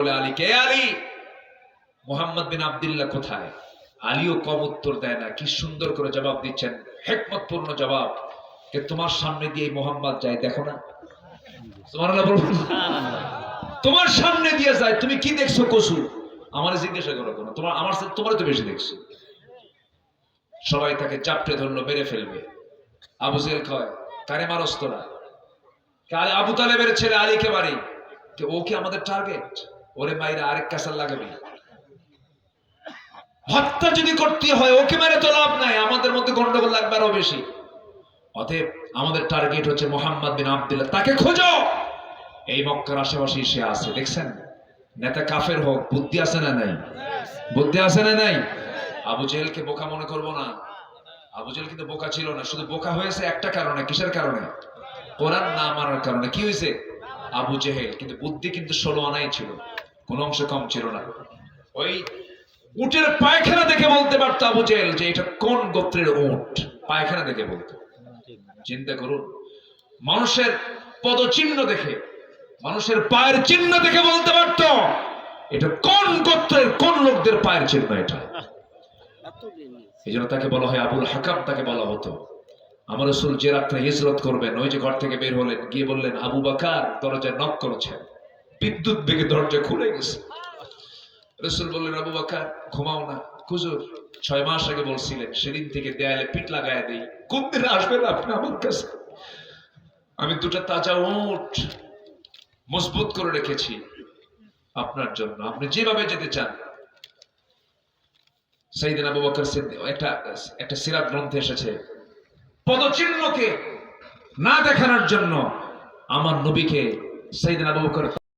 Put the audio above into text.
আলী কে আলী, মুহাম্মদ বিন আব্দুল্লাহ কোথায়? আলীও কম উত্তর দেয় না, কি সুন্দর করে জবাব দিচ্ছেন, হিকমতপূর্ণ জবাব। কে তোমার সামনে দিয়ে মোহাম্মদ যায়, দেখো না? সুবহানাল্লাহ বলুন। তোমার সামনে দিয়ে যায়, তুমি কি দেখছো কসু? আমারে জিজ্ঞাসা করো কেন? তোমার আমার সাথে তোমারই তো বেশি দেখছো। সবাই তাকে চাপটে ধরলো, মেরে ফেলবে। আবু জেহেল কয়, কারে মারস তোরা? কালে আবু তালেবের ছেলে আলীকে মারি। ও কি আমাদের টার্গেট? ওরে মাইরা আরেক কাসার লাগাবি? হত্যা যদি করতে হয় ওকে মেরে তো লাভ নাই, আমাদের মধ্যে গন্ডগোল লাগবে আরো বেশি। অতএব আমাদের টার্গেট হচ্ছে মুহাম্মদ বিন আব্দুল্লাহ, তাকে খোঁজো। এই মক্কার আশেপাশে সে আছে, দেখছেন? নেতা কাফের হোক, বুদ্ধি আছে না নাই? বুদ্ধি আছে না নাই? আবু জেহেলকে বোকা মনে করবো না। আবু জেহেল কিন্তু বোকা ছিল না, শুধু বোকা হয়েছে একটা কারণে। কিসের কারণে? কোরআন না মানার কারণে। কি হয়েছে? আবু জেহেল কিন্তু বুদ্ধি কিন্তু 16 আনাই ছিল, কোন অংশ কম ছিল না। ওই উটের পায়খানা দেখে বলতে পারতো আবু জেহেল যে এটা কোন গোত্রের উট, পায়খানা দেখে বলতো। চিন্তা করুন, মানুষের পদচিহ্ন দেখে, মানুষের পায়ের চিহ্ন দেখে বলতে পারতো এটা কোন গোত্রের, কোন লোকদের পায়ের চিহ্ন এটা। এই জন্য তাকে বলা হয় আবুল হাকাম, তাকে বলা হতো। আমার রাসূল যে রাত্রে হিজরত করবেন, ওই যে ঘর থেকে বের হলেন, গিয়ে বললেন আবু বকর দরজায় নক করেছেন, বিদ্যুৎ বেগে দরজা খুলে গেছে। রাসূল বললেন আবু বকর ঘুমাও না। হুজুর 6 মাস আগে বলছিলেন, সেদিন থেকে দেয়ালে পিঠ লাগায় দেই, কোন দিন আসবেন আপনি আমার কাছে? আমি দুটো তাজা উট মজবুত করে রেখেছি আপনার জন্য, আপনি যেভাবে যেতে চান। সাইয়েদনা আবু বকর সিদ্দিক, একটা সিরাত গ্রন্থে এসেছে, পদচিহ্নকে না দেখানোর জন্য আমার নবীকে সাইয়েদনা আবু বকর